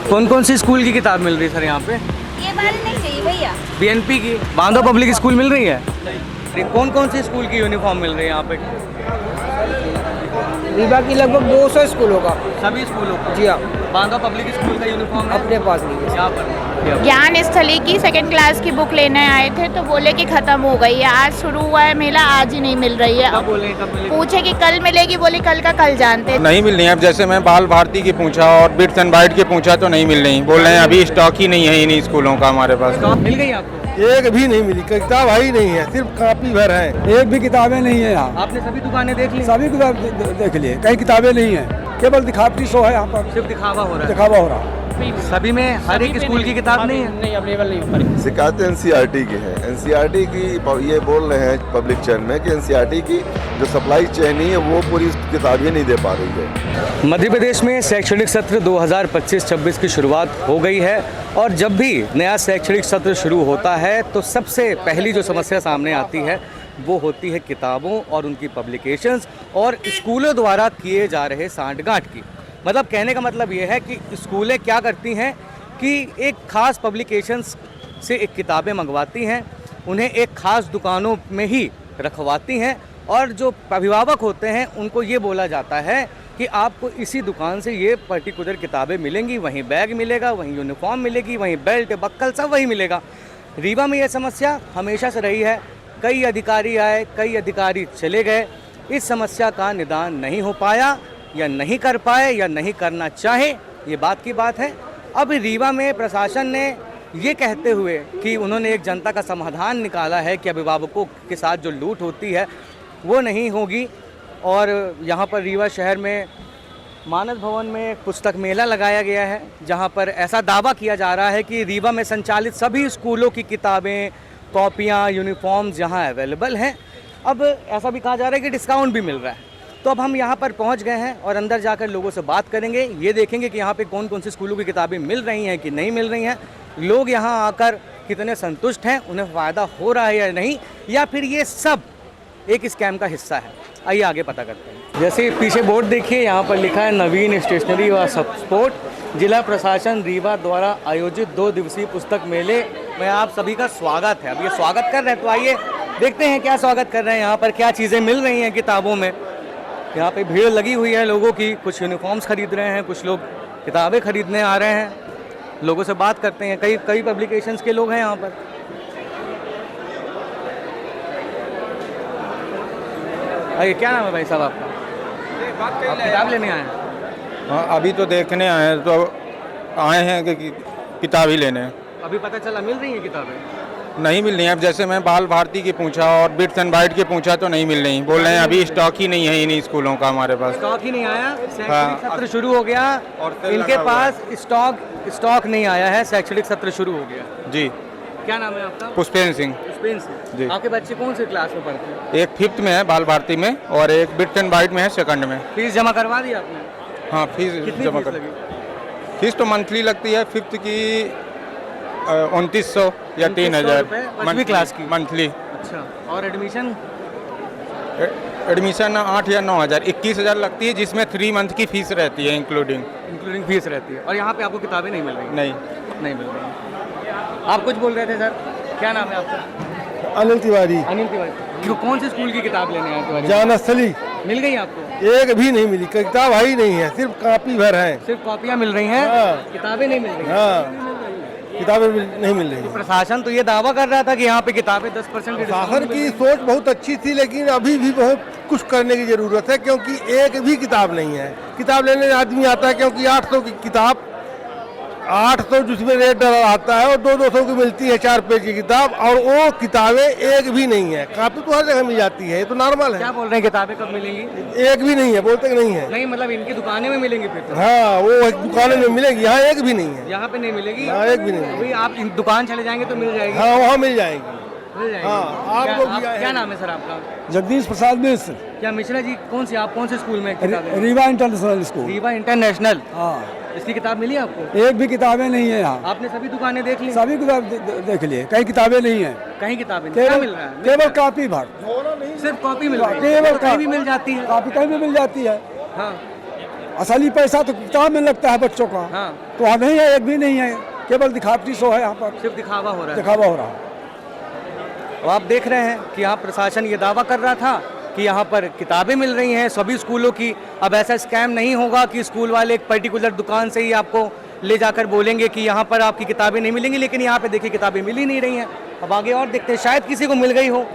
कौन कौन सी स्कूल की किताब मिल रही है सर यहाँ पे? ये वाली नहीं चाहिए भैया। बीएनपी की बांधव पब्लिक स्कूल मिल रही है? कौन कौन सी स्कूल की यूनिफॉर्म मिल रही है यहाँ पे? रीवा की लगभग 200 स्कूलों का। सभी स्कूलों का? जी हाँ। बांधव पब्लिक स्कूल का यूनिफॉर्म है? अपने पास नहीं है। यहाँ पर ज्ञान स्थली की सेकंड क्लास की बुक लेने आए थे तो बोले कि ख़त्म हो गई है। आज शुरू हुआ है मेला, आज ही नहीं मिल रही है। कब बोले कब मिलेगी? पूछे कि कल मिलेगी, बोले कल का कल जानते। नहीं मिल रही है। अब जैसे मैं बाल भारती की पूछा और बिट्स एंड बाइट की पूछा तो नहीं मिल रही, बोल रहे हैं अभी स्टॉक ही नहीं है इन्हीं स्कूलों का हमारे पास। स्टॉक मिल गई आपको? एक भी नहीं मिली, किताब ही नहीं है, सिर्फ कॉपी भर है। एक भी किताबें नहीं है यहाँ। आपने सभी दुकानें देख ली? सभी किताब देख लिए, कई किताबें नहीं है, केवल दिखावटी शो है यहाँ पर, सिर्फ दिखावा हो रहा है। दिखावा हो रहा है। सभी में हर एक स्कूल की किताब नहीं है? नहीं, अवेलेबल नहीं। शिकायत एनसीईआरटी की है। एनसीईआरटी की ये बोल रहे हैं पब्लिक चैनल में कि एनसीईआरटी की जो सप्लाई चेन है वो पूरी किताब ही नहीं दे पा रही है। मध्य प्रदेश में शैक्षणिक सत्र 2025-26 की शुरुआत हो गई है और जब भी नया शैक्षणिक सत्र शुरू होता है तो सबसे पहली जो समस्या सामने आती है वो होती है किताबों और उनकी पब्लिकेशंस और स्कूलों द्वारा किए जा रहे सांठगांठ की। मतलब कहने का मतलब ये है कि स्कूलें क्या करती हैं कि एक ख़ास पब्लिकेशंस से एक किताबें मंगवाती हैं, उन्हें एक ख़ास दुकानों में ही रखवाती हैं और जो अभिभावक होते हैं उनको ये बोला जाता है कि आपको इसी दुकान से ये पर्टिकुलर किताबें मिलेंगी, वहीं बैग मिलेगा, वहीं यूनिफॉर्म मिलेगी, वहीं बेल्ट बक्कल सब वही मिलेगा। रीवा में ये समस्या हमेशा से रही है। कई अधिकारी आए, कई अधिकारी चले गए, इस समस्या का निदान नहीं हो पाया या नहीं कर पाए या नहीं करना चाहे, ये बात की बात है। अब रीवा में प्रशासन ने ये कहते हुए कि उन्होंने एक जनता का समाधान निकाला है कि अभिभावकों के साथ जो लूट होती है वो नहीं होगी और यहाँ पर रीवा शहर में मानस भवन में पुस्तक मेला लगाया गया है जहाँ पर ऐसा दावा किया जा रहा है कि रीवा में संचालित सभी स्कूलों की किताबें, कॉपियाँ, यूनिफॉर्म्स यहाँ अवेलेबल हैं। अब ऐसा भी कहा जा रहा है कि डिस्काउंट भी मिल रहा है। तो अब हम यहाँ पर पहुँच गए हैं और अंदर जाकर लोगों से बात करेंगे, ये देखेंगे कि यहाँ पे कौन कौन सी स्कूलों की किताबें मिल रही हैं कि नहीं मिल रही हैं, लोग यहाँ आकर कितने संतुष्ट हैं, उन्हें फ़ायदा हो रहा है या नहीं, या फिर ये सब एक स्कैम का हिस्सा है। आइए आगे पता करते हैं। जैसे पीछे बोर्ड देखिए, यहाँ पर लिखा है नवीन स्टेशनरी व सपोर्ट जिला प्रशासन रीवा द्वारा आयोजित 2 दिवसीय पुस्तक मेले में आप सभी का स्वागत है। अब ये स्वागत कर रहे हैं तो आइए देखते हैं क्या स्वागत कर रहे हैं, यहाँ पर क्या चीज़ें मिल रही हैं किताबों में। यहाँ पे भीड़ लगी हुई है लोगों की, कुछ यूनिफॉर्म्स खरीद रहे हैं, कुछ लोग किताबें खरीदने आ रहे हैं। लोगों से बात करते हैं, कई पब्लिकेशंस के लोग हैं यहाँ पर। अरे क्या नाम है भाई साहब आपका? आप किताब लेने आए हैं? हाँ, अभी तो देखने आए हैं, तो आए हैं कि किताब ही लेने। अभी पता चला मिल रही है किताबें? नहीं मिल रही है। अब जैसे मैं बाल भारती की पूछा और बिट्स एंड बाइट की पूछा तो नहीं मिल रही, बोल रहे हैं अभी स्टॉक ही नहीं है इन्हीं स्कूलों का हमारे पास। स्टॉक ही नहीं आया? शैक्षणिक हाँ। सत्र शुरू हो गया और इनके पास स्टॉक नहीं आया है, शैक्षणिक सत्र शुरू हो गया। जी। क्या नाम है आपका? पुष्पेंद्र सिंह। पुष्पेंद्र सिंह जी। आपके बच्चे कौन से क्लास में पढ़ते हैं? एक 5th में है बाल भारती में और एक बिट्स एंड बाइट में है 2nd में। फीस जमा करवा दी आपने? हाँ, फीस कितनी जमा फीस कर। लगी? फीस तो मंथली लगती है, 5th की 2900 या 3000 पांचवी क्लास की मंथली। अच्छा, और एडमिशन? एडमिशन 8 या 9000, 21000 लगती है, जिसमें 3 मंथ की फीस रहती है इंक्लूडिंग फीस रहती है। और यहाँ पे आपको किताबें नहीं मिल रही? नहीं मिल रही। आप कुछ बोल रहे थे सर, क्या नाम है आपका? अनिल तिवारी। अनिल तिवारी। कौन सी स्कूल की किताब लेने आए तिवारी? ज्ञान स्थली। मिल गई आपको? एक भी नहीं मिली, किताब ही नहीं है, सिर्फ कॉपी भर है। सिर्फ कॉपियाँ मिल रही हैं? हाँ। किताबें नहीं मिल रही? हाँ, किताबें नहीं मिल रही। प्रशासन तो ये दावा कर रहा था कि यहाँ पे किताबें 10% शासन की सोच बहुत अच्छी थी, लेकिन अभी भी बहुत कुछ करने की जरूरत है, क्योंकि एक भी किताब नहीं है। किताब लेने आदमी आता है क्योंकि 800 की किताब, 800 जिसमें रेट डला आता है और 200 की मिलती है 4 पेज की किताब, और वो किताबें एक भी नहीं है। कॉपी तो हर जगह मिल जाती है, ये तो नॉर्मल है। क्या बोल रहे हैं, किताबें कब मिलेंगी? एक भी नहीं है, बोलते कि नहीं है। नहीं मतलब इनकी दुकानें में मिलेंगी फिर तो? हाँ, वो दुकानें में मिलेगी, यहाँ एक भी नहीं है। यहाँ पे नहीं मिलेगी? हाँ, एक भी नहीं है। वही आप दुकान चले जाएंगे तो मिल जाएगी? हाँ, वहाँ मिल जाएगी। मिल जाएगी। हाँ, आपको भी आए क्या हैं। नाम है सर आपका? जगदीश प्रसाद मिश्र। क्या मिश्रा जी, आप कौन से स्कूल में किताबें? Rewa international school. Rewa international. हाँ, इसकी किताब मिली आपको? एक भी किताबें नहीं है यहाँ। आपने सभी दुकानें देख ली? सभी किताब देख लिए, कई किताबें नहीं है। कहीं किताबें नहीं? क्या मिल रहा है? केवल कॉपी भर। सिर्फ कॉपी मिल रही है? केवल तो कहीं भी मिल जाती है? कॉपी कहीं भी मिल जाती है। हाँ। असली पैसा तो किताब में लगता है बच्चों का। हाँ। तो वहाँ नहीं है, एक भी नहीं है, केवल दिखावटी शो है यहाँ पर, सिर्फ दिखावा हो रहा है। दिखावा हो रहा है। अब आप देख रहे हैं कि यहाँ प्रशासन ये दावा कर रहा था कि यहाँ पर किताबें मिल रही हैं सभी स्कूलों की। अब ऐसा स्कैम नहीं होगा कि स्कूल वाले एक पर्टिकुलर दुकान से ही आपको ले जाकर बोलेंगे कि यहाँ पर आपकी किताबें नहीं मिलेंगी, लेकिन यहाँ पे देखिए किताबें मिल ही नहीं रही हैं। अब आगे और देखते हैं, शायद किसी को मिल गई हो,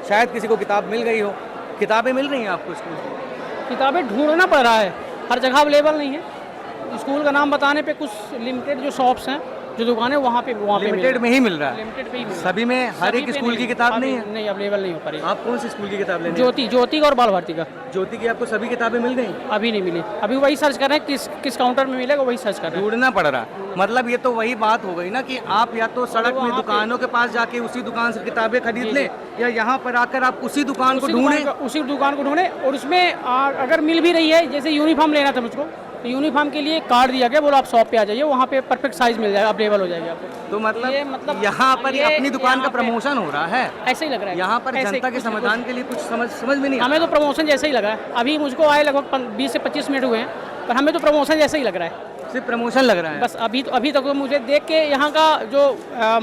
शायद किसी को किताब मिल गई हो। किताबें मिल रही हैं आपको स्कूल की? किताबें ढूंढना पड़ रहा है, हर जगह अवेलेबल नहीं है। स्कूल का नाम बताने पे कुछ लिमिटेड जो शॉप्स हैं, जो दुकानें, वहाँ पे लिमिटेड में ही मिल रहा है। लिमिटेड पे ही मिल रहा है। सभी में हर एक सभी पे स्कूल की किताब नहीं है? नहीं, अवेलेबल नहीं हो पा रही। आप कौन सी स्कूल की किताब लेने? ज्योति का और बाल भारती का। ज्योति की आपको सभी किताबें मिल गई? अभी नहीं मिली, अभी वही सर्च कर रहे हैं किस काउंटर में मिलेगा, वही सर्च कर रहे हैं। ढूंढना पड़ रहा है। मतलब ये तो वही बात हो गई ना कि आप या तो सड़क में दुकानों के पास जाके उसी दुकान से किताबें खरीद लें, या यहाँ पर आकर आप उसी दुकान को ढूंढें। उसी दुकान को ढूंढें, और उसमें अगर मिल भी रही है, जैसे यूनिफॉर्म लेना था मुझको, तो यूनिफॉर्म के लिए कार्ड दिया गया, बोलो आप शॉप पे आ जाइए, वहाँ पे परफेक्ट साइज मिल जाएगा, अवेलेबल हो जाएगा आपको। तो मतलब यहाँ पर ये अपनी दुकान का प्रमोशन हो रहा है, ऐसे ही लग रहा है। यहाँ पर जनता के समाधान के लिए कुछ समझ में नहीं हमें तो प्रमोशन जैसे ही लगा है। अभी मुझको आए लगभग 20 से 25 मिनट हुए हैं, पर हमें तो प्रमोशन जैसे ही लग रहा है। सिर्फ प्रमोशन लग रहा है बस अभी तक तो मुझे देख के यहाँ का जो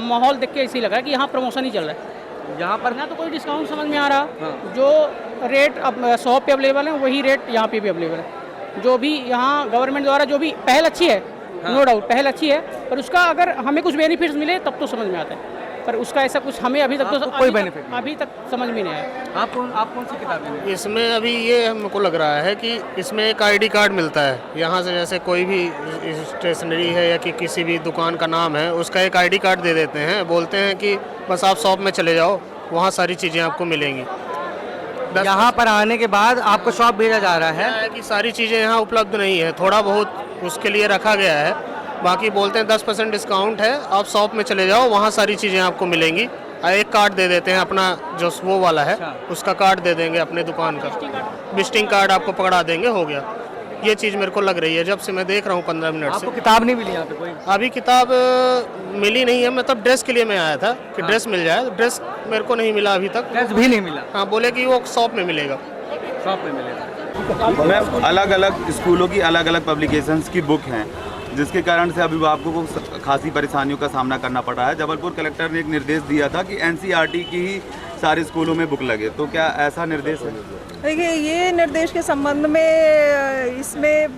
माहौल देख के ऐसे ही लग रहा है कि यहाँ प्रमोशन ही चल रहा है। यहाँ पर ना तो कोई डिस्काउंट समझ में आ रहा। जो रेट अब शॉप पे अवेलेबल है, वही रेट यहाँ पे भी अवेलेबल है। जो भी यहाँ गवर्नमेंट द्वारा जो भी पहल अच्छी है, नो डाउट पहल अच्छी है, पर उसका अगर हमें कुछ बेनिफिट्स मिले तब तो समझ में आता है, पर उसका ऐसा कुछ हमें अभी तक तो कोई बेनिफिट अभी तक समझ में नहीं आया। आप कौन सी किताब लेंगे? इसमें अभी ये हमको लग रहा है कि इसमें एक आईडी कार्ड मिलता है यहाँ से, जैसे कोई भी स्टेशनरी है या कि किसी भी दुकान का नाम है, उसका एक आईडी कार्ड दे देते हैं, बोलते हैं कि बस आप शॉप में चले जाओ, वहाँ सारी चीज़ें आपको मिलेंगी। यहाँ पर आने के बाद आपको शॉप भेजा जा रहा है कि सारी चीज़ें यहाँ उपलब्ध नहीं है, थोड़ा बहुत उसके लिए रखा गया है, बाकी बोलते हैं 10% डिस्काउंट है, आप शॉप में चले जाओ, वहाँ सारी चीज़ें आपको मिलेंगी। एक कार्ड दे देते हैं अपना, जो वो वाला है उसका कार्ड दे देंगे, अपने दुकान का विजिटिंग कार्ड आपको पकड़ा देंगे, हो गया। ये चीज़ मेरे को लग रही है जब से मैं देख रहा हूँ 15 मिनट से। आपको किताब नहीं मिली यहाँ पे कोई? अभी किताब मिली नहीं है, मतलब ड्रेस के लिए मैं आया था कि ड्रेस मिल जाए, तो ड्रेस मेरे को नहीं मिला अभी तक। ड्रेस भी नहीं मिला? हाँ, बोले कि वो शॉप में मिलेगा। शॉप में मिलेगा। मैम, अलग अलग स्कूलों की अलग अलग पब्लिकेशंस की बुक हैं, जिसके कारण से अभिभावकों को खासी परेशानियों का सामना करना पड़ रहा है। जबलपुर कलेक्टर ने एक निर्देश दिया था कि एनसीईआरटी की ही सारे स्कूलों में बुक लगे, तो क्या ऐसा निर्देश है? देखिए, ये निर्देश के संबंध में इसमें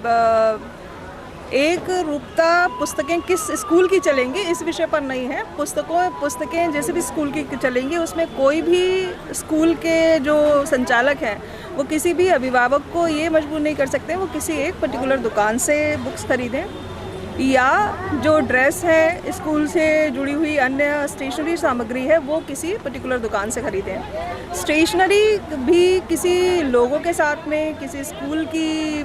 एक रूपता पुस्तकें किस स्कूल की चलेंगी इस विषय पर नहीं है। पुस्तकें जैसे भी स्कूल की चलेंगी, उसमें कोई भी स्कूल के जो संचालक हैं वो किसी भी अभिभावक को ये मजबूर नहीं कर सकते वो किसी एक पर्टिकुलर दुकान से बुक्स खरीदें, या जो ड्रेस है, स्कूल से जुड़ी हुई अन्य स्टेशनरी सामग्री है, वो किसी पर्टिकुलर दुकान से खरीदें। स्टेशनरी भी किसी लोगों के साथ में, किसी स्कूल की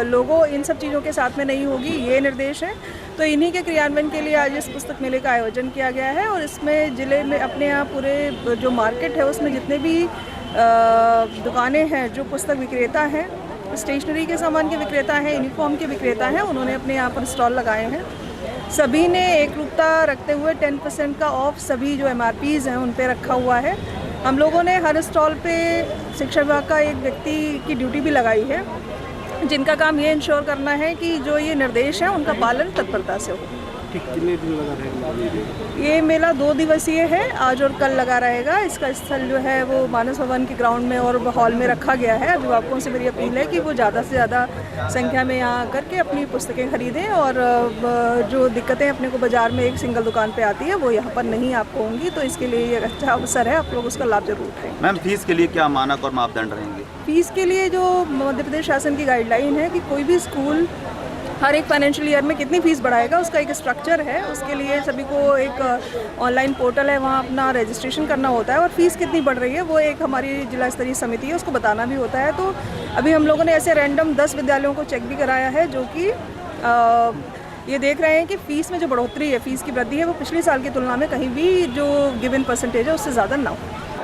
लोगो, इन सब चीज़ों के साथ में नहीं होगी, ये निर्देश है। तो इन्हीं के क्रियान्वयन के लिए आज इस पुस्तक मेले का आयोजन किया गया है, और इसमें ज़िले में अपने यहाँ पूरे जो मार्केट है उसमें जितने भी दुकानें हैं, जो पुस्तक विक्रेता हैं, स्टेशनरी के सामान के विक्रेता हैं, यूनिफॉर्म के विक्रेता हैं, उन्होंने अपने यहाँ पर स्टॉल लगाए हैं। सभी ने एक रूपता रखते हुए 10% का ऑफ सभी जो MRPs हैं उन पे रखा हुआ है। हम लोगों ने हर स्टॉल पे शिक्षा विभाग का एक व्यक्ति की ड्यूटी भी लगाई है, जिनका काम ये इंश्योर करना है कि जो ये निर्देश हैं उनका पालन तत्परता से हो। कितने दिन लगा रहेगा ये मेला 2 दिवसीय है, आज और कल लगा रहेगा। इसका स्थल जो है वो मानस भवन के ग्राउंड में और हॉल में रखा गया है। अभिभावकों से मेरी अपील है कि वो ज़्यादा से ज़्यादा संख्या में यहाँ आकर के अपनी पुस्तकें खरीदें, और जो दिक्कतें अपने को बाज़ार में एक सिंगल दुकान पे आती है वो यहाँ पर नहीं आपको होंगी, तो इसके लिए ये अच्छा अवसर है, आप लोग उसका लाभ जरूर उठाएं। मैम, फीस के लिए क्या मानक और मापदंड रहेंगे? फीस के लिए जो मध्य प्रदेश शासन की गाइडलाइन है कि कोई भी स्कूल हर एक फाइनेंशियल ईयर में कितनी फ़ीस बढ़ाएगा, उसका एक स्ट्रक्चर है। उसके लिए सभी को एक ऑनलाइन पोर्टल है, वहाँ अपना रजिस्ट्रेशन करना होता है, और फ़ीस कितनी बढ़ रही है वो एक हमारी जिला स्तरीय समिति है, उसको बताना भी होता है। तो अभी हम लोगों ने ऐसे रैंडम 10 विद्यालयों को चेक भी कराया है, जो कि ये देख रहे हैं कि फ़ीस में जो बढ़ोतरी है, फ़ीस की वृद्धि है, वो पिछले साल की तुलना में कहीं भी जो गिवन परसेंटेज है उससे ज़्यादा ना हो।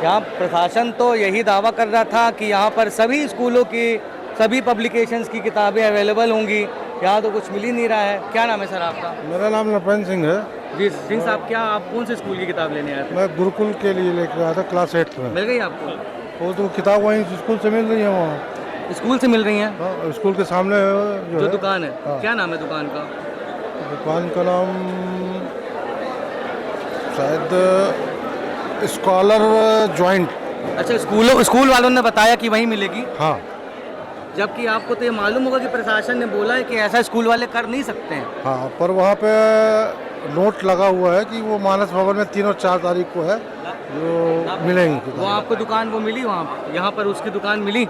यहाँ प्रशासन तो यही दावा कर रहा था कि यहाँ पर सभी स्कूलों की सभी पब्लिकेशंस की किताबें अवेलेबल होंगी, यहाँ तो कुछ मिल ही नहीं रहा है। क्या नाम है सर आपका? मेरा नाम नरपेंद्र सिंह है। जी सिंह साहब, क्या आप कौन से स्कूल की किताब लेने आए थे? मैं गुरुकुल के लिए लेकर आया था, क्लास 8 में। मिल गई आपको? वो तो किताब वहीं स्कूल से मिल रही है वहाँ। स्कूल से मिल रही हैं? हाँ, स्कूल के सामने जो है दुकान है, हाँ। क्या नाम है दुकान का? दुकान का नाम शायद स्कॉलर जॉइंट। अच्छा, स्कूल वालों ने बताया कि वहीं मिलेगी, हाँ जबकि आपको तो ये मालूम होगा कि प्रशासन ने बोला है कि ऐसा स्कूल वाले कर नहीं सकते हैं। हाँ, पर वहाँ पे नोट लगा हुआ है कि वो मानस भवन में 3 और 4 तारीख को है जो मिलेंगी। वो आपको दुकान वो मिली वहाँ, यहाँ पर उसकी दुकान मिली?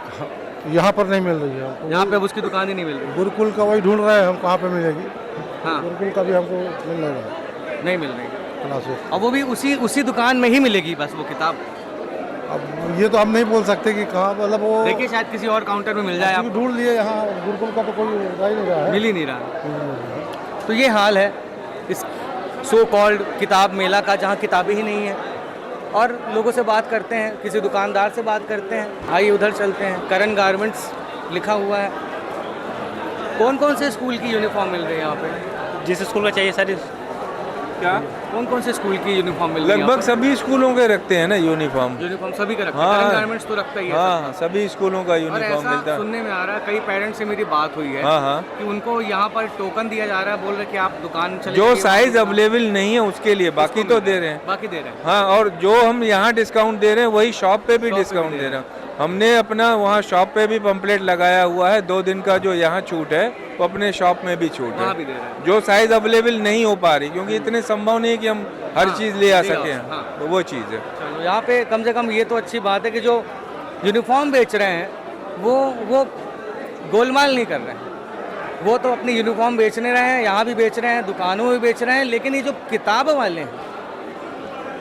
यहाँ पर नहीं मिल रही है हमको। यहाँ पे अब उसकी दुकान ही नहीं मिल रही? गुरुकुल का वही ढूंढ रहे हैं हम, कहाँ पे मिलेगी। हाँ, गुरुकुल का भी हमको मिल नहीं रहा नहीं मिल रही। क्लासेस। अब वो भी उसी दुकान में ही मिलेगी बस वो किताब? अब ये तो हम नहीं बोल सकते कि कहाँ, मतलब वो देखिए शायद किसी और काउंटर में मिल जाए। आप ढूंढ लिए, यहाँ गुरुकुल का तो कोई रह ही नहीं रहा है। मिल ही नहीं रहा। तो ये हाल है इस सो कॉल्ड किताब मेला का, जहाँ किताबें ही नहीं हैं। और लोगों से बात करते हैं, किसी दुकानदार से बात करते हैं। आइए उधर चलते हैं। करण गारमेंट्स लिखा हुआ है। कौन कौन से स्कूल की यूनिफॉर्म मिल रही है यहाँ पे? जिस स्कूल का चाहिए सारी। क्या कौन कौन से स्कूल की यूनिफॉर्म मिल रही है? लगभग सभी स्कूलों के रखते हैं ना यूनिफॉर्म। यूनिफॉर्म सभी का रखते हैं। हाँ, करण गारमेंट्स तो रखता ही है। हाँ, सभी स्कूलों का और यूनिफॉर्म ऐसा मिलता है। सुनने में आ रहा है, कई पेरेंट्स से मेरी बात हुई है हाँ हाँ, कि उनको यहाँ पर टोकन दिया जा रहा है, बोल रहे कि आप दुकान चले जो जाइए, साइज वहाँ अवेलेबल नहीं है उसके लिए, बाकी तो दे रहे हैं। बाकी दे रहे हैं। हाँ, और जो हम यहाँ डिस्काउंट दे रहे हैं वही शॉप पे भी शॉप पे डिस्काउंट भी दे रहे हैं। हमने अपना वहाँ शॉप पे भी पंपलेट लगाया हुआ है, 2 दिन का जो यहाँ छूट है वो अपने शॉप में भी छूट वहाँ है। भी दे रहे हैं। जो साइज अवेलेबल नहीं हो पा रही, क्योंकि इतने संभव नहीं है कि हम हर चीज़ ले आ सकें, हाँ। तो वो चीज़ है। चलो, यहाँ पे कम से कम ये तो अच्छी बात है कि जो यूनिफॉर्म बेच रहे हैं वो गोलमाल नहीं कर रहे हैं। वो तो अपनी यूनिफॉर्म बेचने रहे हैं, यहाँ भी बेच रहे हैं, दुकानों में बेच रहे हैं। लेकिन ये जो किताब वाले हैं,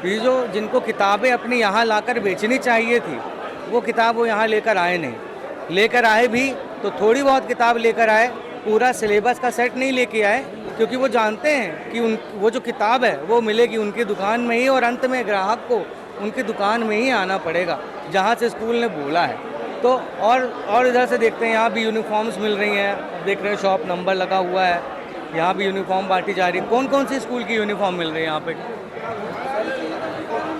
ये जो जिनको किताबें अपनी यहाँ लाकर बेचनी चाहिए थी, वो किताब वो यहाँ लेकर आए नहीं। लेकर आए भी तो थोड़ी बहुत किताब लेकर आए, पूरा सिलेबस का सेट नहीं लेके आए, क्योंकि वो जानते हैं कि वो जो किताब है वो मिलेगी उनकी दुकान में ही, और अंत में ग्राहक को उनकी दुकान में ही आना पड़ेगा जहाँ से स्कूल ने बोला है। तो और इधर से देखते हैं, यहाँ भी यूनिफॉर्म्स मिल रही हैं। देख रहे हैं शॉप नंबर लगा हुआ है, यहाँ भी यूनिफॉर्म बांटी जा रही है। कौन कौन सी स्कूल की यूनिफॉर्म मिल रही है यहाँ पे?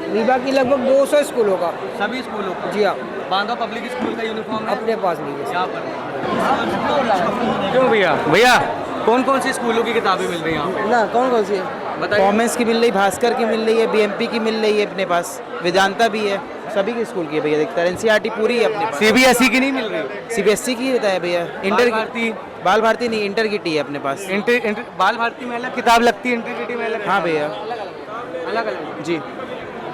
रीवा की लगभग 200 स्कूलों का। सभी स्कूलों का? जी हाँ, बांधव पब्लिक स्कूल का यूनिफॉर्म है अपने पास नहीं है। यहाँ पर। क्यों भैया कौन कौन सी स्कूलों की किताबें मिल रही हैं यहाँ पे? ना कौन कौन सी है? बताइए। कॉमर्स की मिल रही, भास्कर की मिल रही है, बीएमपी की मिल रही है अपने पास, वेदांता भी है, सभी के स्कूल की है भैया। देखता है एनसीईआरटी पूरी है अपने पास। सीबीएसई की नहीं मिल रही? सीबीएसई की होता है भैया। इंटर भारती? बाल भारती नहीं, इंटर की टी है अपने पास। इंटर बाल भारती में अलग किताब लगती है, इंटर में अलग? हाँ भैया, अलग अलग जी।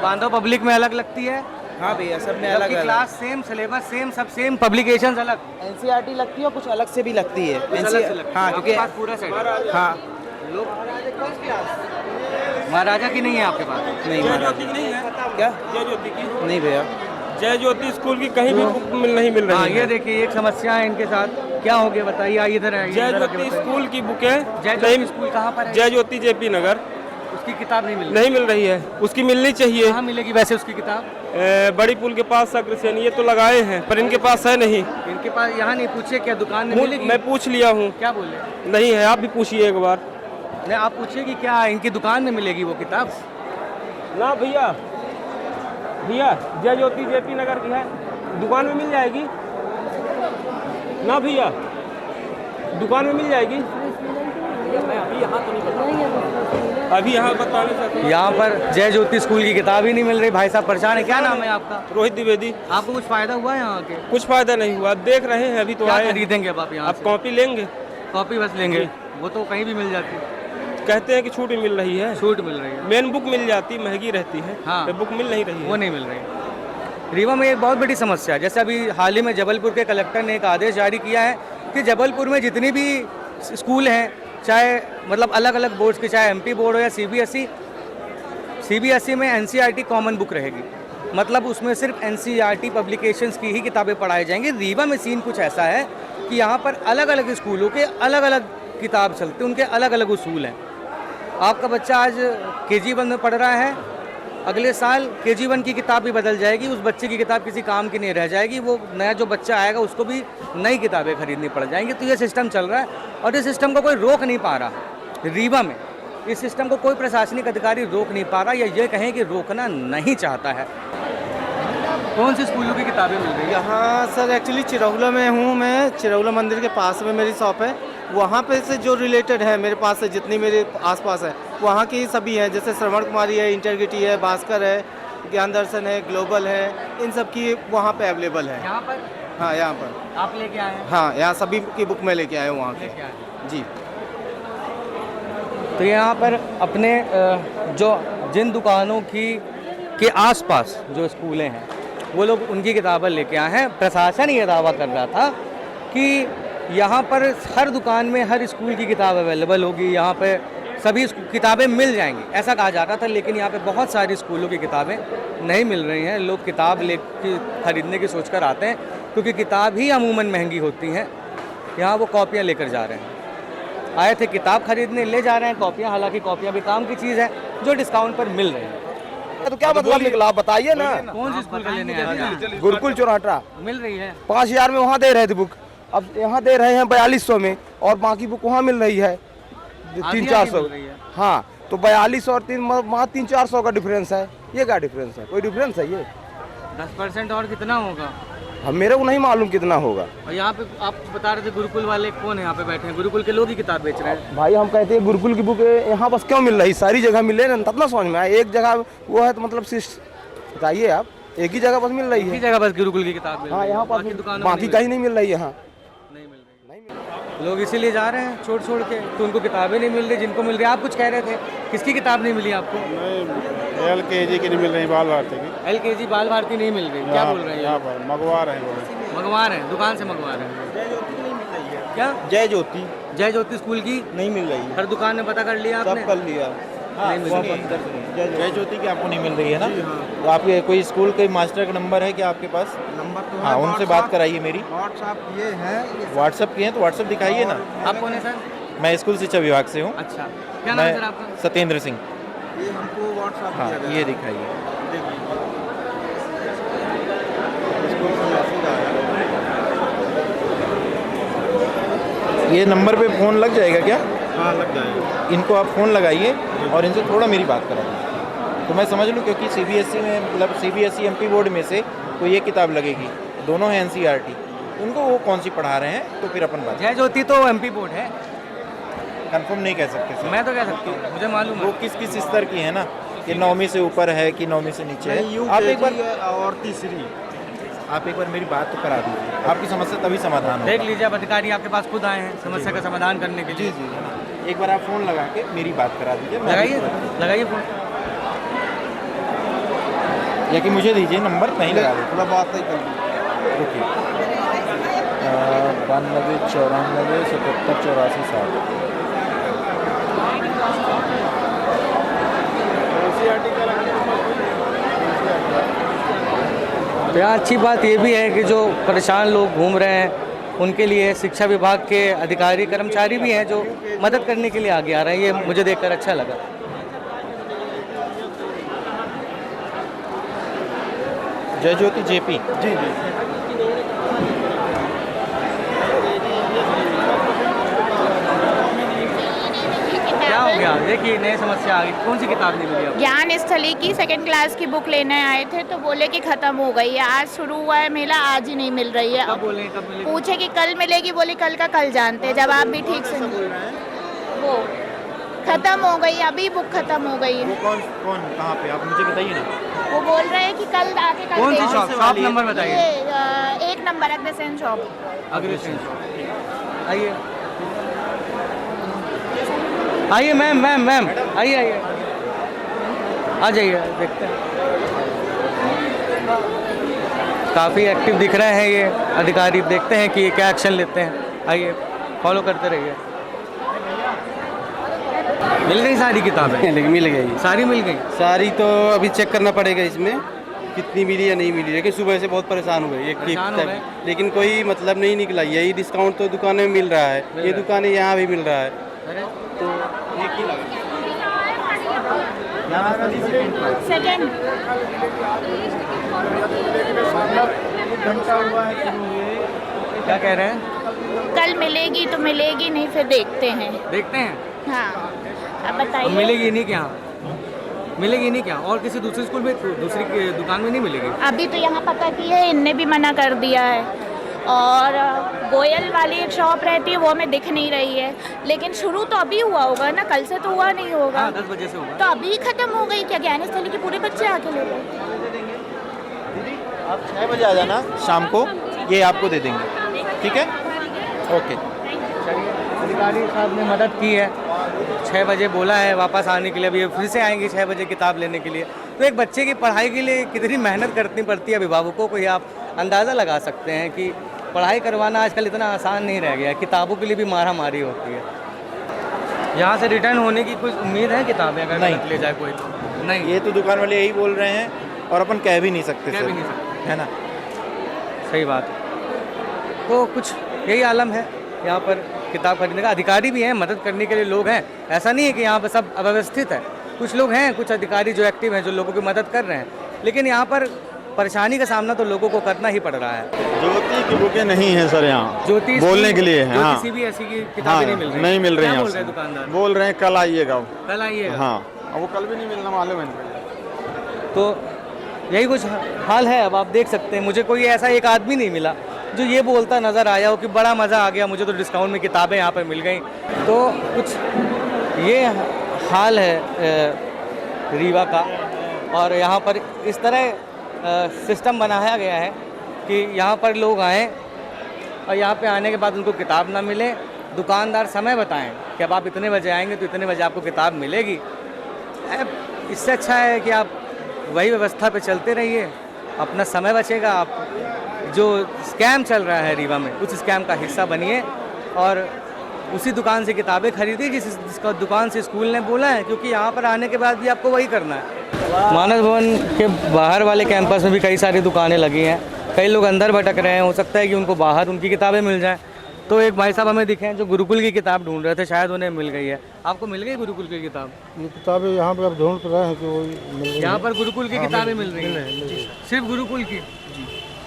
बांधव पब्लिक में अलग लगती है? हाँ भैया, सब में अलग अलग। क्लास सेम, सिलेबस सेम, सब सेम, पब्लिकेशंस अलग? एनसीईआरटी लगती है और कुछ अलग से भी लगती है। अलग से लगती है। हाँ, आपके क्योंकि पास पूरा सेट? हाँ। लोग महाराजा की नहीं है आपके पास? नहीं, जय ज्योति की नहीं है क्या? जय ज्योति की नहीं भैया, जय ज्योति स्कूल की कहीं भी बुक नहीं मिल हाँ, रही ये है। देखिए एक समस्या है इनके साथ। क्या हो गया बताइए, आइए इधर आइए। जय इधर आके ज्योति बताइए। स्कूल की बुक है, जय ज्योति स्कूल कहाँ पर है? जय ज्योति जेपी नगर, उसकी किताब नहीं मिल रही? नहीं मिल रही है। उसकी मिलनी चाहिए। कहाँ मिलेगी वैसे उसकी किताब? बड़ी पुल के पास अग्रसेन, ये तो लगाए हैं पर इनके पास है नहीं। इनके पास यहाँ नहीं, पूछिए क्या दुकान में मिलेगी? मैं पूछ लिया हूँ, क्या बोले? नहीं है। आप भी पूछिए एक बार। नहीं, आप पूछिए कि क्या इनकी दुकान में मिलेगी वो किताब? ना भैया, भैया जय ज्योति जेपी नगर की है, दुकान में मिल जाएगी ना भैया? दुकान में मिल जाएगी? अभी यहाँ बताने सकते। यहाँ पर जय ज्योति स्कूल की किताब ही नहीं मिल रही। भाई साहब परेशान है। क्या नाम है आपका? रोहित द्विवेदी। आपको कुछ फायदा हुआ है यहाँ के? कुछ फायदा नहीं हुआ, देख रहे हैं अभी तो क्या आए। खरीदेंगे अब आप यहाँ आप से? कॉपी लेंगे? कॉपी बस लेंगे? वो तो कहीं भी मिल जाती है। कहते हैं कि छूट मिल रही है। छूट मिल रही है। मेन बुक मिल जाती, महंगी रहती है। हाँ। तो बुक मिल नहीं रही है। वो नहीं मिल रही। रीवा में एक बहुत बड़ी समस्या है। जैसे अभी हाल ही में जबलपुर के कलेक्टर ने एक आदेश जारी किया है कि जबलपुर में जितनी भी स्कूल हैं, चाहे मतलब अलग अलग बोर्ड्स के, चाहे एमपी बोर्ड हो या सीबीएसई में एनसीईआरटी कॉमन बुक रहेगी। मतलब उसमें सिर्फ एनसीईआरटी पब्लिकेशंस की ही किताबें पढ़ाई जाएंगी। रीवा में सीन कुछ ऐसा है कि यहाँ पर अलग अलग स्कूलों के अलग अलग किताब चलते हैं, उनके अलग अलग उसूल हैं। आपका बच्चा आज KG1 में पढ़ रहा है, अगले साल KG1 की किताब भी बदल जाएगी, उस बच्चे की किताब किसी काम की नहीं रह जाएगी। वो नया जो बच्चा आएगा उसको भी नई किताबें खरीदनी पड़ जाएंगी। तो ये सिस्टम चल रहा है और इस सिस्टम को कोई रोक नहीं पा रहा। रीवा में इस सिस्टम को कोई प्रशासनिक अधिकारी रोक नहीं पा रहा, या ये कहें कि रोकना नहीं चाहता है। कौन सी स्कूलों की किताबें मिल रही हैं? यहाँ सर एक्चुअली चिरौला में हूँ मैं, चिरौला मंदिर के पास में मेरी शॉप है। वहाँ पे से जो रिलेटेड है मेरे पास से जितनी मेरे आसपास है वहाँ की सभी हैं, जैसे श्रवण कुमारी है, इंटरगिटी है, भास्कर है, ज्ञान दर्शन है, ग्लोबल है, इन सब की वहाँ पे अवेलेबल है। यहाँ पर हाँ यहाँ पर आप लेके आए हैं? हाँ यहाँ सभी की बुक मैं लेके आया हूँ वहाँ लेके आए की जी। तो यहाँ पर अपने जो जिन दुकानों की के आसपास जो स्कूलें हैं वो लोग उनकी किताबें लेके आए हैं। प्रशासन ये दावा कर रहा था कि यहाँ पर हर दुकान में हर स्कूल की किताब अवेलेबल होगी, यहाँ पे सभी किताबें मिल जाएंगी, ऐसा कहा जा रहा था। लेकिन यहाँ पे बहुत सारी स्कूलों की किताबें नहीं मिल रही हैं। लोग किताब ले खरीदने की सोचकर आते हैं क्योंकि किताब ही अमूमन महंगी होती हैं। यहाँ वो कॉपियाँ लेकर जा रहे हैं, आए थे किताब खरीदने, ले जा रहे हैं कॉपियाँ। हालांकि कॉपियाँ भी काम की चीज़ है जो डिस्काउंट पर मिल रही है। तो क्या मतलब निकला आप बताइए ना। कौन सी स्कूल का लेने आए थे? गुरुकुल चौराटा मिल रही है 5000 में वहाँ दे रहे थे बुक, अब यहाँ दे रहे हैं 4200 में, और बाकी बुक वहाँ मिल रही है 300-400। हाँ तो 42 और 300-400 का डिफरेंस है। ये क्या डिफरेंस है? कोई डिफरेंस है ये? 10% और कितना होगा? हम मेरे को नहीं मालूम कितना होगा। और यहाँ पे आप बता रहे थे गुरुकुल वाले कौन है यहाँ पे बैठे हैं? गुरुकुल के लोग ही किताब बेच रहे हैं। भाई हम कहते हैं गुरुकुल की बुक यहाँ बस क्यों मिल रही, सारी जगह मिले ना, तब ना समझ में आया। एक जगह वो है तो मतलब बताइए आप, एक ही जगह बस मिल रही है। एक ही जगह बस गुरुकुल की किताब मिल हाँ रही है, यहाँ पर बाकी दुकानों बाकी कहीं नहीं मिल रही है। यहाँ नहीं मिल रही। लोग इसीलिए जा रहे हैं छोड़ के, तो उनको किताबें नहीं मिल रही। जिनको मिल रही, आप कुछ कह रहे थे, किसकी किताब नहीं मिली आपको? LKG की नहीं मिल रही, बाल भारती की। LKG बाल भारती नहीं मिल रही, क्या बोल रहे हैं? यहाँ पर मंगवा रहे हैं, मंगवा रहे हैं, दुकान से मंगवा रहे हैं। क्या जय ज्योति जय ज्योति स्कूल की नहीं मिल रही है, हर दुकान में पता कर लिया आपने? सब कर लिया। नहीं मिल रही। जय ज्योति की आपको नहीं मिल रही है ना? तो आपके कोई स्कूल के मास्टर का नंबर है क्या आपके पास? नंबर तो हाँ उनसे बात कराइए मेरी। व्हाट्सएप ये है, व्हाट्सएप किए हैं तो व्हाट्सएप दिखाइए ना। आप कौन है सर? मैं स्कूल शिक्षा विभाग से हूँ। अच्छा, क्या नाम है सर आपका? सत्येंद्र सिंह। ये हमको व्हाट्सएप हाँ ये दिखाइए। ये नंबर पे फ़ोन लग जाएगा क्या? हाँ लग जाएगा। इनको आप फ़ोन लगाइए और इनसे थोड़ा मेरी बात करा दीजिए तो मैं समझ लूँ, क्योंकि CBSE में मतलब CBSE MP बोर्ड में से कोई एक किताब लगेगी, दोनों हैं NCERT, उनको वो कौन सी पढ़ा रहे हैं तो फिर अपन बात। जय ज्योति तो MP बोर्ड है। कंफर्म नहीं कह सकते सर। मैं तो कह सकता हूँ, मुझे मालूम है। वो किस स्तर की है ना, कि 9वीं से ऊपर है कि 9वीं से नीचे है। आप एक बार और तीसरी, आप एक बार मेरी बात तो करा दीजिए, आपकी समस्या तभी समाधान होगा। देख लीजिए, अब अधिकारी आपके पास खुद आए हैं समस्या का समाधान करने के लिए। जी है ना, एक बार आप फ़ोन लगा के मेरी बात करा दीजिए। लगाइए फ़ोन, या कि मुझे दीजिए नंबर, नहीं लगा दीजिए। थोड़ा बात नहीं कर रुकिए। 92 94 77 84 60। तो यहाँ अच्छी बात ये भी है कि जो परेशान लोग घूम रहे हैं उनके लिए शिक्षा विभाग के अधिकारी कर्मचारी भी हैं जो मदद करने के लिए आगे आ रहे हैं। ये मुझे देखकर अच्छा लगा। जय ज्योति JP। जी। क्या हो गया? देखिए नई समस्या आ गई। कौन सी किताब नहीं मिली आपको? ज्ञान स्थली की सेकंड क्लास की बुक लेने आए थे तो बोले कि ख़त्म हो गई है, आज शुरू हुआ है मेला, आज ही नहीं मिल रही है। कब बोले कब मिलेगी? पूछे कि कल मिलेगी, बोले कल का कल जानते हैं, जब आप भी ठीक से वो ख़त्म हो गई, अभी बुक ख़त्म हो गई है। वो कौन कहाँ पे, आप मुझे बताइए ना। वो बोल रहे हैं कि कल आके कल कौन सी देखो। शॉप नंबर बताइए। ये 1 number Agrasen shop. Agrasen shop. आइए आइए मैम आइए आ जाइए, देखते हैं। काफ़ी एक्टिव दिख रहे हैं ये अधिकारी, देखते हैं कि ये क्या एक्शन लेते हैं। आइए फॉलो करते रहिए। मिल गई सारी किताबें? मिल गई, सारी मिल गई। सारी तो अभी चेक करना पड़ेगा इसमें कितनी मिली या नहीं मिली, लेकिन सुबह से बहुत परेशान हुए परेशान हो गए। लेकिन कोई मतलब नहीं निकला। यही डिस्काउंट तो दुकानें में मिल रहा है, ये दुकानें यहाँ भी मिल रहा है, अरे तो एक ही लगा। सेकंड क्या कह रहे हैं? कल मिलेगी तो मिलेगी, नहीं फिर देखते हैं। देखते हैं। हाँ अब अब बताइए। मिलेगी नहीं क्या? मिलेगी नहीं क्या? और किसी दूसरे स्कूल में, दूसरी दुकान में नहीं मिलेगी? अभी तो यहाँ पता की है, इनने भी मना कर दिया है। और गोयल वाली एक शॉप रहती है, वो हमें दिख नहीं रही है, लेकिन शुरू तो अभी हुआ होगा ना, कल से तो हुआ नहीं होगा। हाँ, 10 बजे से होगा। तो अभी खत्म हो गई क्या? ज्ञान स्थली के पूरे बच्चे आके ले गए। आप 6 बजे आ जाना शाम को, ये आपको दे देंगे, ठीक है? ओके। अधिकारी साहब ने मदद की है, 6 बजे बोला है वापस आने के लिए। अभी फिर से आएंगे 6 बजे किताब लेने के लिए। तो एक बच्चे की पढ़ाई के लिए कितनी मेहनत करनी पड़ती है अभिभावकों को, ये आप अंदाज़ा लगा सकते हैं कि पढ़ाई करवाना आजकल इतना आसान नहीं रह गया है। किताबों के लिए भी मारा मारी होती है। यहाँ से रिटर्न होने की कुछ उम्मीद है किताबें अगर नहीं। ले जाए कोई तो? नहीं, ये तो दुकान वाले यही बोल रहे हैं और अपन कह भी नहीं सकते, कह भी नहीं सकते, है ना? सही बात है। तो कुछ यही आलम है यहाँ पर किताब खरीदने का। अधिकारी भी हैं, मदद करने के लिए लोग हैं। ऐसा नहीं है कि यहाँ पर सब अव्यवस्थित है। कुछ लोग हैं, कुछ अधिकारी जो एक्टिव हैं, जो लोगों की मदद कर रहे हैं, लेकिन यहाँ पर परेशानी का सामना तो लोगों को करना ही पड़ रहा है। ज्योति की बुकें नहीं है सर यहाँ, ज्योति बोलने के लिए है। हाँ, CBSE की किताबें नहीं मिल रही? नहीं मिल रही क्या हैं। बोल रहे हैं दुकानदार? बोल रहे हैं कल आइएगा। कल आइएगा? हाँ, अब वो कल भी नहीं मिलना मालूम है इनको। तो यही कुछ हाल है। अब आप देख सकते हैं, मुझे कोई ऐसा एक आदमी नहीं मिला जो ये बोलता नज़र आया हो कि बड़ा मज़ा आ गया, मुझे तो डिस्काउंट में किताबें यहाँ पर मिल गई। तो कुछ ये हाल है रीवा का। और यहाँ पर इस तरह सिस्टम बनाया गया है कि यहाँ पर लोग आएँ और यहाँ पे आने के बाद उनको किताब ना मिले, दुकानदार समय बताएं कि अब आप इतने बजे आएंगे तो इतने बजे आपको किताब मिलेगी। इससे अच्छा है कि आप वही व्यवस्था पे चलते रहिए, अपना समय बचेगा। आप जो स्कैम चल रहा है रीवा में, उस स्कैम का हिस्सा बनिए और उसी दुकान से किताबें खरीदिए जिसका दुकान से स्कूल ने बोला है, क्योंकि यहाँ पर आने के बाद भी आपको वही करना है। मानस भवन के बाहर वाले कैंपस में भी कई सारी दुकानें लगी हैं, कई लोग अंदर भटक रहे हैं। हो सकता है कि उनको बाहर उनकी किताबें मिल जाएं। तो एक भाई साहब हमें दिखे हैं जो गुरुकुल की किताब ढूंढ रहे थे, शायद उन्हें मिल गई है। आपको मिल गई गुरुकुल की किताब? ये किताबें यहाँ पर आप ढूंढ रहे हैं कि वो मिल रही यहाँ पर गुरुकुल की किताबें मिल रही हैं? सिर्फ गुरुकुल की?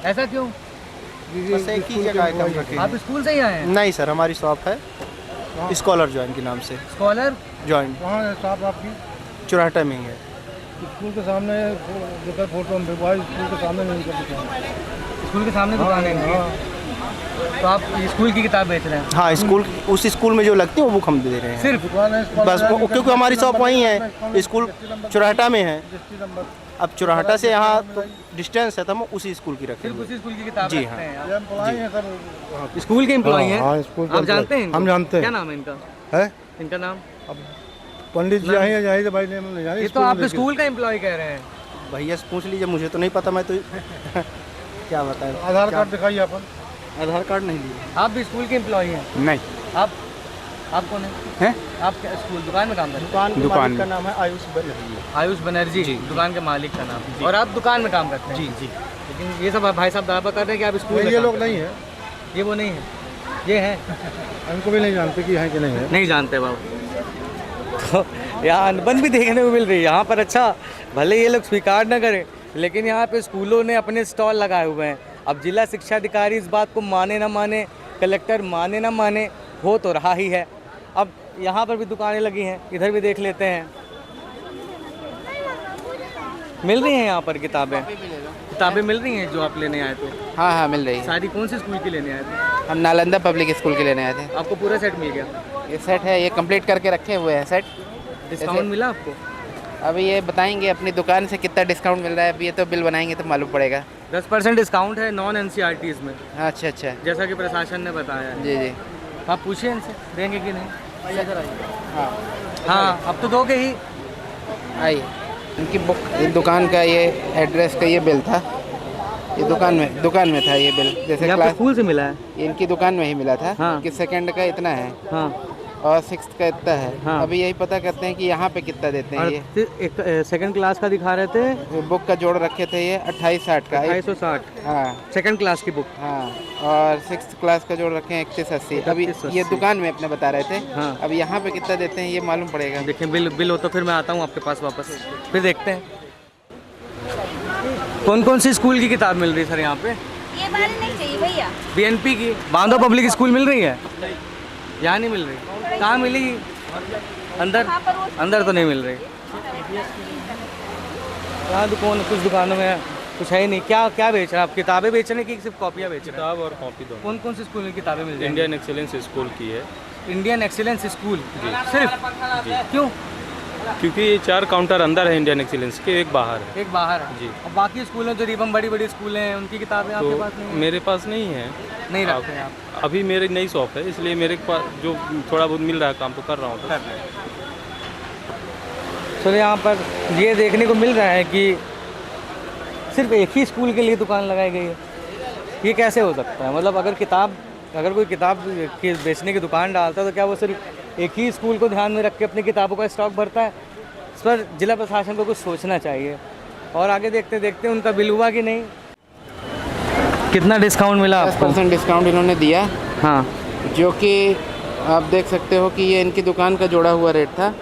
ऐसा क्यों? बस एक ही जगह आइटम रखे हैं। आप स्कूल से ही आए हैं? नहीं सर, हमारी शॉप है स्कॉलर जॉइंट के नाम से। स्कॉलर जॉइंट कहाँ है साहब आपकी? चुराटा में ही है। स्कूल के सामने देखा फोटो में, स्कूल के सामने नहीं दुकान। स्कूल के सामने दुकान है? तो आप स्कूल की किताब बेच रहे हैं? हाँ, स्कूल, उस स्कूल में जो लगती है वो बुक हम दे रहे हैं सिर्फ? बस क्योंकि हमारी शॉप वहीं है, स्कूल चुराटा में है। अब चुराटा से यहाँ तो डिस्टेंस है, तो हम उसी स्कूल की रखें। सिर्फ उसी स्कूल की किताब जी रखते हैं आप? एम्प्लॉय हैं सर, स्कूल के एम्प्लॉय हैं? हाँ, स्कूल के आप जानते हैं? हम जानते हैं। क्या नाम है इनका? है इनका नाम? अब पंडित जी आए हैं, तो भाई ने ये तो आप स्कूल का एम्प्लॉय कह रहे हैं। भैया से पूछ लीजिए, मुझे तो नहीं पता, मैं तो क्या बताएं। आधार कार्ड दिखाइए अपन। आधार कार्ड नहीं लिए। आप भी स्कूल के एम्प्लॉय हैं? नहीं। आप कौन है? आप क्या स्कूल दुकान में काम करते हैं? दुकान का नाम है आयुष बनर्जी। आयुष बनर्जी दुकान के मालिक का नाम, और आप दुकान में काम करते हैं? जी जी। लेकिन ये सब भाई साहब दावा कर रहे हैं कि आप स्कूल में ये लोग नहीं है, ये वो नहीं है, ये है। हमको भी नहीं जानते कि है कि नहीं है। नहीं जानते बाबू। तो यहाँ अनबन भी देखने को मिल रही है यहाँ पर। अच्छा, भले ये लोग स्वीकार न करें, लेकिन यहाँ पे स्कूलों ने अपने स्टॉल लगाए हुए हैं। अब जिला शिक्षा अधिकारी इस बात को माने ना माने, कलेक्टर माने ना माने, हो तो रहा ही है। अब यहाँ पर भी दुकानें लगी हैं, इधर भी देख लेते हैं। मिल रही हैं यहाँ पर किताबें? किताबें मिल रही हैं जो आप लेने आए थे? हाँ हाँ मिल रही है। सारी कौन सी स्कूल की लेने आए थे? हम नालंदा पब्लिक स्कूल के लेने आए थे। आपको पूरा सेट मिल गया? ये सेट है, ये कंप्लीट करके रखे हुए हैं सेट। डिस्काउंट मिला आपको? अभी ये बताएंगे अपनी दुकान से कितना डिस्काउंट मिल रहा है, अभी ये तो बिल बनाएंगे तो मालूम पड़ेगा। 10% डिस्काउंट है नॉन NCERTs में। अच्छा अच्छा, जैसा कि प्रशासन ने बताया है। जी जी। आप पूछिए इनसे, देंगे कि नहीं? हाँ हाँ, अब तो दोगे ही। आइए, इनकी बुक, दुकान का ये एड्रेस का ये बिल था, ये दुकान में था ये बिल। जैसे आपको स्कूल से मिला है? इनकी दुकान में ही मिला था। हाँ। कि सेकंड का इतना है। हाँ। और 6th का इतना है। हाँ। अभी यही पता करते हैं कि यहाँ पे कितना देते हैं। ये एक सेकंड क्लास का दिखा रहे थे, बुक का जोड़ रखे थे ये 2860 का। 2860। हाँ, सेकंड क्लास की बुक। हाँ, और 6th क्लास का जोड़ रखे हैं 3180। अभी 3180। ये दुकान में अपने बता रहे थे। हाँ। अब यहाँ पे कितना देते हैं ये मालूम पड़ेगा। देखिए बिल हो तो फिर मैं आता हूँ आपके पास वापस, फिर देखते हैं। कौन कौन सी स्कूल की किताब मिल रही है सर यहाँ पे? ये वाली नहीं चाहिए भैया। BNP की बांधो पब्लिक स्कूल मिल रही है? यहाँ नहीं मिल रही। कहाँ मिलेगी? अंदर तो नहीं मिल रही। यहाँ दुकान कुछ दुकानों में कुछ है ही नहीं। क्या क्या बेच रहे हैं आप? किताबें बेच रहे हैं कि सिर्फ कॉपियाँ बेच रहे हैं? किताब और कॉपी दो। कौन कौन सी स्कूल में किताबें मिल जाएंगी? इंडियन एक्सीलेंस स्कूल की है। इंडियन एक्सीलेंस स्कूल सिर्फ? क्यों? क्योंकि ये 4 काउंटर अंदर है इंडियन एक्सीलेंस के, एक बाहर है। एक बाहर है जी। और बाकी स्कूलों जो रिबन बड़ी बड़ी स्कूलें हैं उनकी किताबें आपके पास नहीं है? मेरे पास नहीं है। नहीं रखते हैं आप? अभी मेरी नई शॉप है, इसलिए मेरे पास जो थोड़ा बहुत मिल रहा है काम तो कर रहा हूँ। तो यहाँ पर ये देखने को मिल रहा है कि सिर्फ एक ही स्कूल के लिए दुकान लगाई गई है। ये कैसे हो सकता है? मतलब अगर कोई किताब की बेचने की दुकान डालता है तो क्या वो सिर्फ एक ही स्कूल को ध्यान में रख के अपनी किताबों का स्टॉक भरता है? इस पर जिला प्रशासन को कुछ सोचना चाहिए। और आगे देखते देखते उनका बिल हुआ कि नहीं। कितना डिस्काउंट मिला आपको? 10% डिस्काउंट इन्होंने दिया। हाँ, जो कि आप देख सकते हो कि ये इनकी दुकान का जोड़ा हुआ रेट था।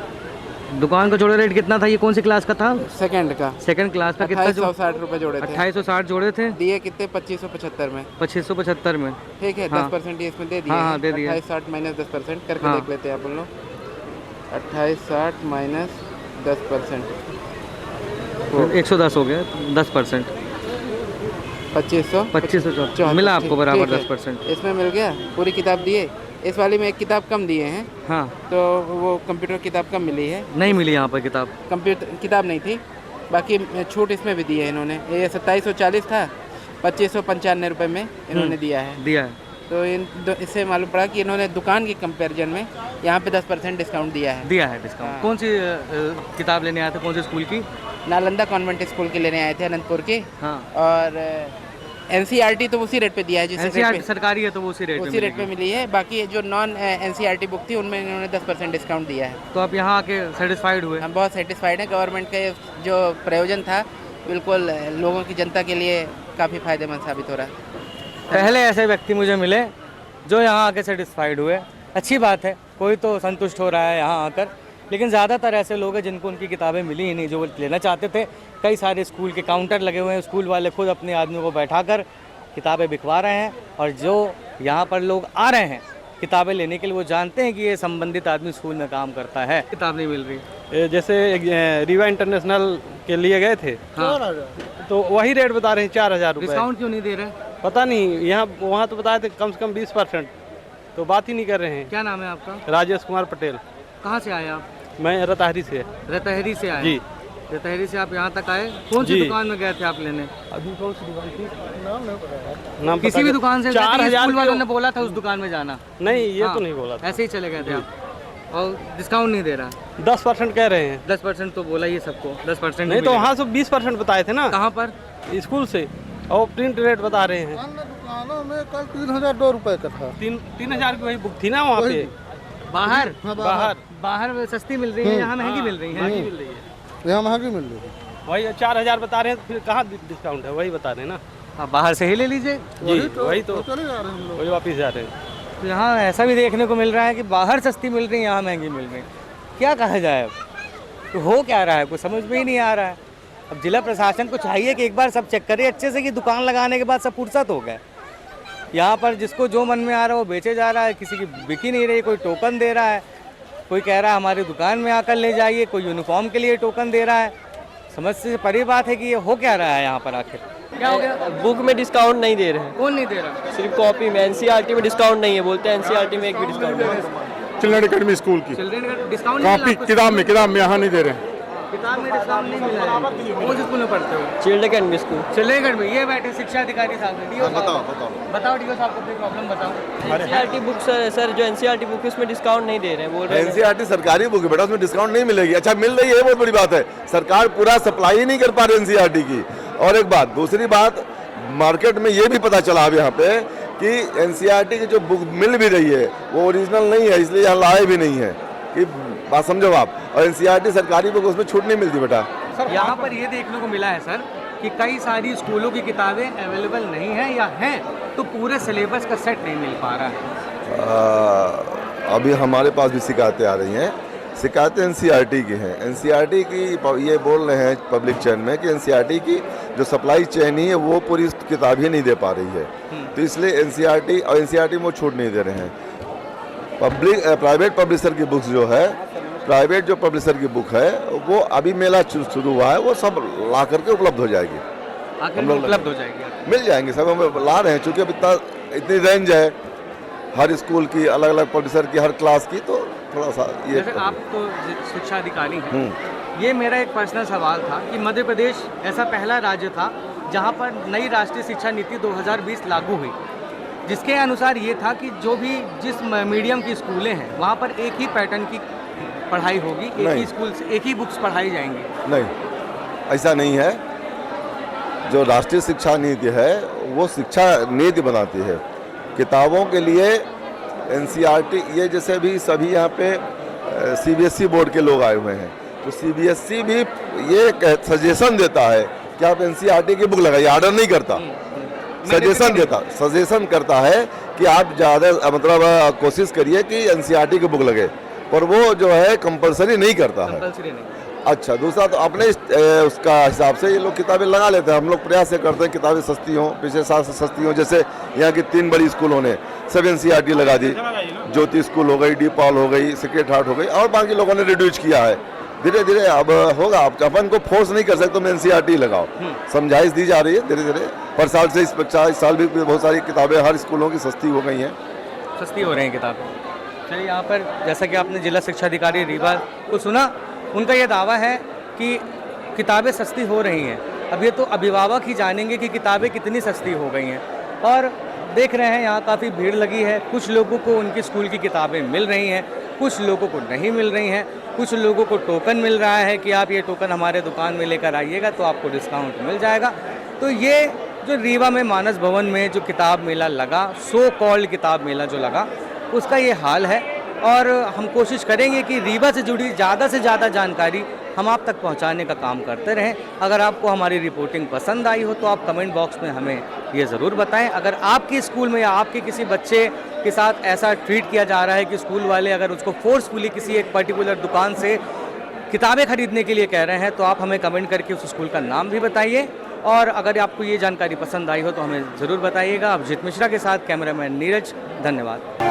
दुकान का जोड़ा रेट कितना था? ये कौन सी क्लास का था? सेकंड का। सेकंड क्लास का कितना? 2860 रुपये जोड़े थे। 2860 जोड़े थे। दिए कितने? 2575 में। 2575 में, ठीक है। 10% ये इसमें दे दिए। हाँ, दे दिए। 2860 माइनस 10% करके देख लेते हैं आप लोग। 2860 माइनस 10%, 110 हो गया। 10% 2500 मिला आपको बराबर 10%। इसमें मिल गया। पूरी किताब दिए। इस वाली में एक किताब कम दिए हैं। हाँ, तो वो कंप्यूटर किताब कम मिली है। नहीं मिली यहाँ पर किताब? कंप्यूटर किताब नहीं थी। बाकी छूट इसमें भी दी है इन्होंने। ये 2740 था, 2595 रुपये में इन्होंने दिया है। तो इससे मालूम पड़ा कि इन्होंने दुकान के कंपैरिजन में यहाँ पे 10% डिस्काउंट दिया है। डिस्काउंट। कौन सी किताब लेने आए थे? कौन सी स्कूल की? नालंदा कॉन्वेंट स्कूल के लेने आए थे, अनंतपुर के। हाँ। और NCERT तो उसी रेट पे दिया है। जिस NCERT सरकारी है तो वो उसी रेट पे मिली है। बाकी जो नॉन NCERT बुक थी उनमें इन्होंने 10% डिस्काउंट दिया है। तो आप यहाँ आके सेटिस्फाइड हुए? हम बहुत सेटिस्फाइड हैं। गवर्नमेंट का जो प्रयोजन था बिल्कुल लोगों की, जनता के लिए काफ़ी फायदेमंद साबित हो रहा है। पहले ऐसे व्यक्ति मुझे मिले जो यहाँ आके सेटिस्फाइड हुए। अच्छी बात है, कोई तो संतुष्ट हो रहा है यहाँ आकर। लेकिन ज़्यादातर ऐसे लोग हैं जिनको उनकी किताबें मिली ही नहीं, जो वो लेना चाहते थे। कई सारे स्कूल के काउंटर लगे हुए हैं, स्कूल वाले खुद अपने आदमियों को बैठाकर किताबें बिकवा रहे हैं। और जो यहाँ पर लोग आ रहे हैं किताबें लेने के लिए, वो जानते हैं कि ये संबंधित आदमी स्कूल में काम करता है। किताब नहीं मिल रही। जैसे रीवा इंटरनेशनल के लिए गए थे। हाँ। तो वही रेट बता रहे हैं 4000 रुपये। डिस्काउंट क्यों नहीं दे रहे? पता नहीं, यहाँ वहाँ तो बताए थे कम से कम 20%, तो बात ही नहीं कर रहे हैं। क्या नाम है आपका? राजेश कुमार पटेल। कहाँ से आए आप? मैं रतहरी से। रतहरी से आए? जी। रतहरी से आप यहाँ तक आए? कौन सी दुकान में गए थे आप लेने? अभी कौन सी दुकान थी? नाम किसी भी दुकान से? 4000 स्कूल वालों ने बोला था उस दुकान में जाना? नहीं, ये तो नहीं बोला था। ऐसे ही चले गए थे आप? और डिस्काउंट नहीं दे रहा? 10% कह रहे हैं। 10% तो बोला ही सबको। 10% नहीं, तो वहाँ से 20% बताए थे ना। कहाँ पर? स्कूल से। और प्रिंट रेट बता रहे हैं। दुकानों में कल 3002 रुपये का था। 3000 की वही बुक थी ना वहाँ पे। बाहर? बाहर सस्ती मिल रही है, यहाँ महंगी मिल रही है। यहाँ महंगी मिल रही है। वही 4000 बता रहे हैं, फिर कहाँ डिस्काउंट है? वही बता रहे हैं ना। हाँ, बाहर से ही ले लीजिए। जी, वही तो चले जा रहे हैं हम लोग। वही वापस जा रहे हैं। तो यहाँ ऐसा भी देखने को मिल रहा है कि बाहर सस्ती मिल रही है, यहाँ महंगी मिल रही है। क्या कहा जाए अब? तो हो क्या रहा है, कुछ समझ में ही नहीं आ रहा है। अब जिला प्रशासन को चाहिए कि एक बार सब चेक करे अच्छे से कि दुकान लगाने के बाद सब फुर्सत हो गए। यहाँ पर जिसको जो मन में आ रहा है वो बेचे जा रहा है, किसी की बिक ही नहीं रही। कोई टोकन दे रहा है, कोई कह रहा है हमारी दुकान में आकर ले जाइए, कोई यूनिफॉर्म के लिए टोकन दे रहा है। समझ से परे बात है कि ये हो क्या रहा है यहाँ पर आखिर? क्या हो गया? बुक में डिस्काउंट नहीं दे रहे हैं। कौन नहीं दे रहा? सिर्फ कॉपी में। NCERT में डिस्काउंट नहीं है, बोलते हैं NCERT में एक भी डिस्काउंट नहीं है। चिल्ड्रन अकेडमी स्कूल की डिस्काउंट कॉपी किताब में यहाँ नहीं दे रहे हैं। किताब में डिस्काउंट नहीं मिला है। कौन से स्कूल में पढ़ते हो? Children academy school. Children academy. ये बैठे शिक्षा अधिकारी साहब हैं। बताओ डीओ साहब, अपनी प्रॉब्लम बताओ। NCERT बुक सर जो NCERT बुक है उसमें डिस्काउंट नहीं दे रहे हैं, बोल रहे हैं। NCERT सरकारी बुक है बेटा, उसमें डिस्काउंट नहीं मिलेगी। अच्छा, मिल रही है, बहुत बड़ी बात है। सरकार पूरा सप्लाई ही नहीं कर पा रही NCERT की। और एक बात, दूसरी बात, मार्केट में ये भी पता चला अब यहाँ पे कि NCERT की जो बुक मिल भी रही है वो ओरिजिनल नहीं है, इसलिए यहाँ लाए भी नहीं है। कि बात समझो आप। और NCERT सरकारी बुक, उसमें छूट नहीं मिलती बेटा। यहाँ पर ये देखने को मिला है सर कि कई सारी स्कूलों की किताबें अवेलेबल नहीं है, या हैं तो पूरे सिलेबस का सेट नहीं मिल पा रहा है। अभी हमारे पास भी शिकायतें आ रही हैं। शिकायतें NCERT की हैं। NCERT की ये बोल रहे हैं पब्लिक चैन में कि NCERT की जो सप्लाई चेन ही है वो पूरी किताब ही नहीं दे पा रही है। तो इसलिए NCERT और NCERT में वो छूट नहीं दे रहे हैं। प्राइवेट पब्लिशर की बुक्स जो है प्राइवेट जो पब्लिशर की बुक है वो अभी मेला शुरू हुआ है, वो सब ला करके उपलब्ध हो जाएगी, आखिर में उपलब्ध हो जाएगी, मिल जाएंगे सब। हम ला रहे हैं चूँकि अब इतनी रेंज है हर स्कूल की, अलग अलग पब्लिशर की, हर क्लास की, तो थोड़ा सा ये। जैसे आप तो शिक्षा अधिकारी हैं, ये मेरा एक पर्सनल सवाल था कि मध्य प्रदेश ऐसा पहला राज्य था जहाँ पर नई राष्ट्रीय शिक्षा नीति 2020 लागू हुई, जिसके अनुसार ये था कि जो भी जिस मीडियम की स्कूलें हैं वहाँ पर एक ही पैटर्न की पढ़ाई होगी, एक ही स्कूल से एक ही बुक्स पढ़ाई जाएंगी। नहीं, ऐसा नहीं है। जो राष्ट्रीय शिक्षा नीति है वो शिक्षा नीति बनाती है। किताबों के लिए एनसीईआरटी, ये जैसे भी सभी यहाँ पे सीबीएसई बोर्ड के लोग आए हुए हैं, तो सीबीएसई भी ये सजेशन देता है कि आप एनसीईआरटी की बुक लगाइए, ऑर्डर नहीं करता, सजेशन करता है कि आप ज़्यादा मतलब कोशिश करिए कि एनसीईआरटी की बुक लगे, पर वो जो है कंपलसरी नहीं करता है। अच्छा, दूसरा तो अपने उसका हिसाब से ये लोग किताबें लगा लेते हैं। हम लोग प्रयास से करते हैं किताबें सस्ती हों, पिछले साल से सस्ती हों। जैसे यहाँ की 3 बड़ी स्कूलों ने सब एनसीईआरटी लगा दी, ज्योति स्कूल हो गई, डी पॉल हो गई, सेक्रेट हार्ट हो गई, और बाकी लोगों ने रिड्यूस किया है। धीरे धीरे अब होगा, आपका अपन को फोर्स नहीं कर सकते, तुम एनसीईआरटी लगाओ, समझाइश दी जा रही है धीरे धीरे। पर साल से इस साल भी बहुत सारी किताबें हर स्कूलों की सस्ती हो गई हैं, सस्ती हो रही हैं किताबें। चलिए, यहाँ पर जैसा कि आपने जिला शिक्षा अधिकारी रीवा को सुना, उनका ये दावा है कि किताबें सस्ती हो रही हैं। अब ये तो अभिभावक ही जानेंगे कि किताबें कितनी सस्ती हो गई हैं। और देख रहे हैं यहाँ काफ़ी भीड़ लगी है, कुछ लोगों को उनके स्कूल की किताबें मिल रही हैं, कुछ लोगों को नहीं मिल रही हैं, कुछ लोगों को टोकन मिल रहा है कि आप ये टोकन हमारे दुकान में लेकर आइएगा तो आपको डिस्काउंट मिल जाएगा। तो ये जो रीवा में मानस भवन में जो किताब मेला लगा, सो कॉल्ड किताब मेला जो लगा, उसका ये हाल है। और हम कोशिश करेंगे कि रीवा से जुड़ी ज़्यादा से ज़्यादा जानकारी हम आप तक पहुंचाने का काम करते रहें। अगर आपको हमारी रिपोर्टिंग पसंद आई हो तो आप कमेंट बॉक्स में हमें ये ज़रूर बताएं। अगर आपके स्कूल में या आपके किसी बच्चे के साथ ऐसा ट्रीट किया जा रहा है कि स्कूल वाले अगर उसको फोर्सफुली किसी एक पर्टिकुलर दुकान से किताबें खरीदने के लिए कह रहे हैं, तो आप हमें कमेंट करके उस स्कूल का नाम भी बताइए। और अगर आपको ये जानकारी पसंद आई हो तो हमें ज़रूर बताइएगा। अभिजीत मिश्रा के साथ कैमरामैन नीरज, धन्यवाद।